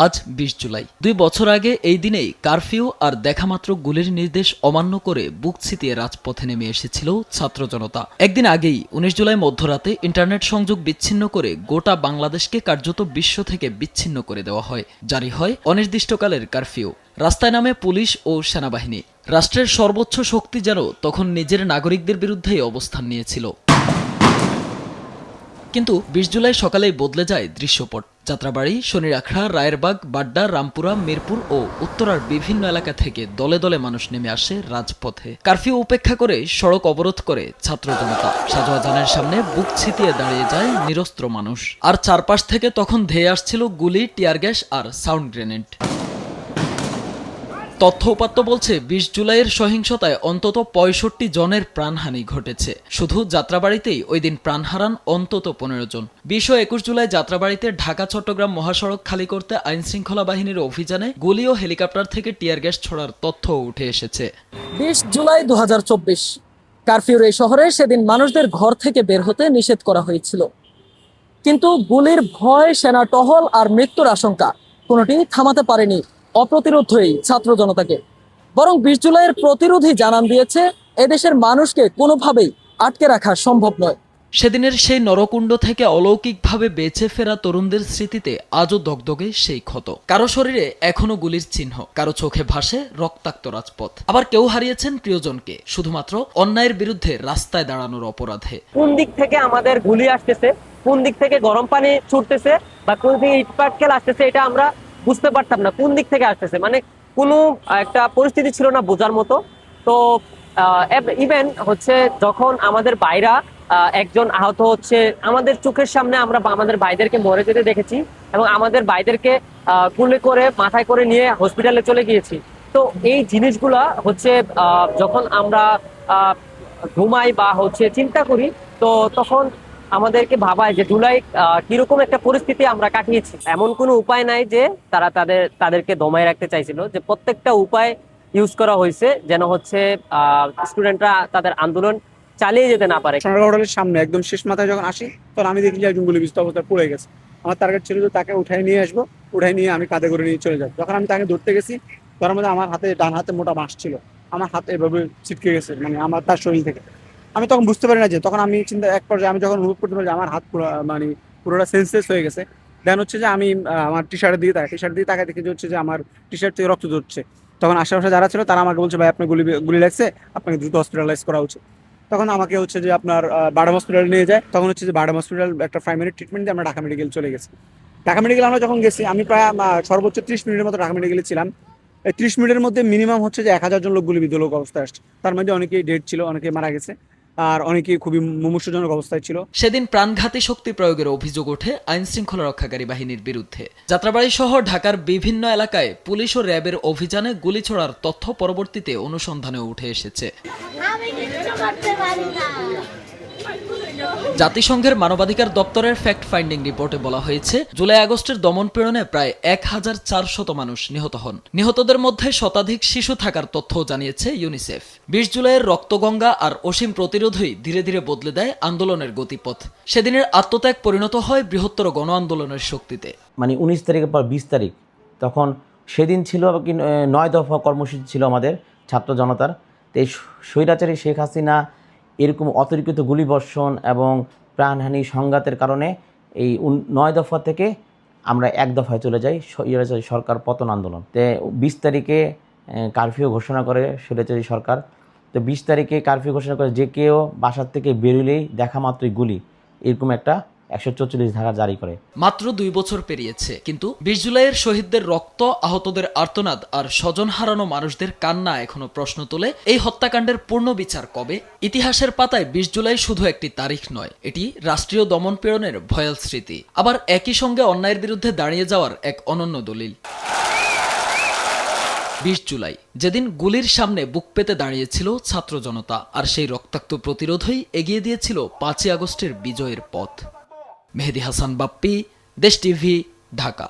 আজ ২০ জুলাই। ২ বছর আগে এই দিনেই কারফিউ আর দেখামাত্র গুলির নির্দেশ অমান্য করে বুক ছিটিয়ে রাজপথে নেমে এসেছিল ছাত্র জনতা। একদিন আগেই ১৯ জুলাই মধ্যরাতে ইন্টারনেট সংযোগ বিচ্ছিন্ন করে গোটা বাংলাদেশকে কার্যত বিশ্ব থেকে বিচ্ছিন্ন করে দেওয়া হয়। জারি হয় অনির্দিষ্টকালের কারফিউ। রাস্তায় নামে পুলিশ ও সেনাবাহিনী। রাষ্ট্রের সর্বোচ্চ শক্তি যেন তখন নিজের নাগরিকদের বিরুদ্ধেই অবস্থান নিয়েছিল। কিন্তু ২০ জুলাই সকালেই বদলে যায় দৃশ্যপট। যাত্রাবাড়ি, শনিরাখড়া, রায়েরবাগ, বাড্ডা, রামপুরা, মিরপুর ও উত্তরার বিভিন্ন এলাকা থেকে দলে দলে মানুষ নেমে আসে রাজপথে। কারফিউ উপেক্ষা করে সড়ক অবরোধ করে ছাত্র জনতা। সাজোয়া জানের সামনে বুক ছিটিয়ে দাঁড়িয়ে যায় নিরস্ত্র মানুষ। আর চারপাশ থেকে তখন ধেয়ে আসছিল গুলি, টিয়ার গ্যাস আর সাউন্ড গ্রেনেড। তথ্য উপাত্ত বলছে ২০ জুলাইয়ের সহিংসতায় অন্তত ৬৫ জনের প্রাণহানি ঘটেছে। শুধু যাত্রাবাড়িতেই ওই দিন প্রাণ হারান অন্তত ১৫ জন। ২০ ও ২১ জুলাই যাত্রাবাড়িতে ঢাকা-চট্টগ্রাম মহাসড়ক খালি করতে আইনশৃঙ্খলা বাহিনীর অভিযানে গুলি ও হেলিকপ্টার থেকে টিয়ার গ্যাস ছোড়ার তথ্যও উঠে এসেছে। ২০ জুলাই ২০২৪ কারফিউর এই শহরে সেদিন মানুষদের ঘর থেকে বের হতে নিষেধ করা হয়েছিল। কিন্তু গুলির ভয়, সেনা টহল আর মৃত্যুর আশঙ্কা কোনোটি থামাতে পারেনি অপ্রতিরোধ হয়েই ছাত্র জনতাকে। বরং ২০ জুলাইয়ের প্রতিরোধী জানান দিয়েছে এদেশের মানুষকে কোনোভাবেই আটকে রাখা সম্ভব নয়। সেদিনের সেই নরকুণ্ড থেকে অলৌকিকভাবে বেঁচে ফেরা তরুণদের স্মৃতিতে আজও দগদগে সেই ক্ষত। কারো শরীরে এখনো গুলির চিহ্ন, কারো চোখে ভাসে রক্তাক্ত রাজপথ। আবার কেউ হারিয়েছেন প্রিয়জনকে শুধুমাত্র অন্যায়ের বিরুদ্ধে রাস্তায় দাঁড়ানোর অপরাধে। কোন দিক থেকে আমাদের গুলি আসতেছে, কোন দিক থেকে গরম পানি ছুটতেছে বা কোন দিকে ইট পাটকেল আসতেছে, এটা আমরা বুঝতে পারতাম না কোন দিক থেকে আসতেছে। মানে কোনো একটা পরিস্থিতি ছিল না বোঝার মতো। তো ইভেন হচ্ছে যখন আমাদের ভাইরা একজন আহত হচ্ছে, আমাদের চোখের সামনে আমরা আমাদের ভাইদেরকে মরে যেতে দেখেছি এবং আমাদের ভাইদেরকে কুলে করে মাথায় করে নিয়ে হসপিটালে চলে গিয়েছি। তো এই জিনিসগুলা হচ্ছে যখন আমরা ঘুমাই বা হচ্ছে চিন্তা করি, তো তখন আমাদেরকে ভাবায় যে জুলাই কিরকম একটা পরিস্থিতি আমরা কাটিয়েছি। এমন কোনো উপায় নাই যে তারা তাদেরকে দমায় রাখতে চাইছিল, যে প্রত্যেকটা উপায় ইউজ করা হয়েছে যেন হচ্ছে স্টুডেন্টরা তাদের আন্দোলন চালিয়ে যেতে না পারে। হোটেলের সামনে একদম শেষ মাথায় যখন আসি, তখন আমি দেখি যে একজন গুলিবিদ্ধ অবস্থায় পড়ে গেছে। আমার টার্গেট ছিল যে তাকে উঠাই নিয়ে আসবো, উঠাই নিয়ে আমি কাঁধে করে নিয়ে চলে যাবো। যখন আমি তাকে ধরতে গেছি, তার মধ্যে আমার হাতে, ডান হাতে মোটা বাঁশ ছিল, আমার হাতে এভাবে ছিটকে গেছে, মানে আমার তার শরীর থেকে। আমি তখন বুঝতে পারি না, যে তখন আমি চিন্তা এক পর্যায়ে আমি যখন অনুভব করতে পারি আমার হাত পুরো মানে পুরোটা সেন্সলেস হয়ে গেছে। দেন হচ্ছে যে আমি আমার টি শার্টের দিকে তাকাই দেখি যে হচ্ছে যে আমার টি শার্ট থেকে রক্ত ঝরছে। তখন আশেপাশে যারা ছিল তারা আমাকে বলছে, ভাই আপনার গুলি লাগছে, আপনাকে দ্রুত হসপিটালাইজ করা উচিত। তখন আমাকে হচ্ছে যে আপনার বারডাম হসপিটাল নিয়ে যায়। তখন হচ্ছে যে বারডাম হসপিটাল একটা 5 মিনিট ট্রিটমেন্ট দিয়ে আমরা ঢাকা মেডিকেল চলে গেছি। ঢাকা মেডিকেল আমরা যখন গেছি, আমি প্রায় সর্বোচ্চ 30 মিনিটের মতো ঢাকা মেডিকেলে ছিলাম। এই 30 মিনিটের মধ্যে মিনিমাম হচ্ছে যে 1000 জন লোক গুলিবিদ্ধ লোক অবস্থায় আসছে। তার মধ্যে অনেকেই ডেড ছিল, অনেকেই মারা গেছে, আর অনেকেই খুবই মুমূর্ষজনক অবস্থায় ছিল। সেদিন প্রাণঘাতী শক্তি প্রয়োগের অভিযোগ ওঠে আইন শৃঙ্খলা রক্ষাকারী বাহিনীর বিরুদ্ধে। যাত্রাবাড়ি সহ ঢাকার বিভিন্ন এলাকায় পুলিশ ও র্যাবের অভিযানে গুলি ছোড়ার তথ্য পরবর্তীতে অনুসন্ধানে উঠে এসেছে। জাতিসংঘের মানবাধিকার দপ্তরের ফ্যাক্ট ফাইন্ডিং রিপোর্টে বলা হয়েছে, জুলাই আগস্টের দমনপীড়নে প্রায় ১,৪০০ মানুষ নিহত হন। নিহতদের মধ্যে শতাধিক শিশু থাকার তথ্যও জানিয়েছে ইউনিসেফ। ২০ জুলাইয়ের রক্তগঙ্গা আর অসীম প্রতিরোধই ধীরে ধীরে বদলে দেয় আন্দোলনের গতিপথ। সেদিনের আত্মত্যাগ পরিণত হয় বৃহত্তর গণ আন্দোলনের শক্তিতে। মানে ১৯ তারিখের পর ২০ তারিখ, তখন সেদিন ছিল ৯ দফা কর্মসূচি ছিল আমাদের ছাত্র জনতার। তো এই স্বৈরাচারী শেখ হাসিনা এরকম অতিরিক্ত গুলিবর্ষণ এবং প্রাণহানি সংঘাতের কারণে এই ৯ দফা থেকে আমরা ১ দফায় চলে যাই, স্বৈরাচারী সরকার পতন আন্দোলন। তো ২০ তারিখে কারফিউ ঘোষণা করে স্বৈরাচারী সরকার। তো ২০ তারিখে কারফিউ ঘোষণা করে যে কেউ বাসার থেকে বেরোলেই দেখা মাত্রই গুলি, এরকম একটা ১৪৪ ধারা জারি করে। মাত্র ২ বছর পেরিয়েছে, কিন্তু ২০ জুলাইয়ের শহীদদের রক্ত, আহতদের আর্তনাদ আর স্বজন হারানো মানুষদের কান্না এখনো প্রশ্ন তোলে, এই হত্যাকাণ্ডের পূর্ণ বিচার কবে? ইতিহাসের পাতায় ২০ জুলাই শুধু একটি তারিখ নয়, এটি রাষ্ট্রীয় দমনপীড়নের ভয়াল স্মৃতি, আবার একই সঙ্গে অন্যায়ের বিরুদ্ধে দাঁড়িয়ে যাওয়ার এক অনন্য দলিল। ২০ জুলাই, যেদিন গুলির সামনে বুক পেতে দাঁড়িয়েছিল ছাত্র জনতা, আর সেই রক্তাক্ত প্রতিরোধই এগিয়ে দিয়েছিল ৫ই আগস্টের বিজয়ের পথ। মেহেদী হাসান বাপ্পি, দেশ টিভি, ঢাকা।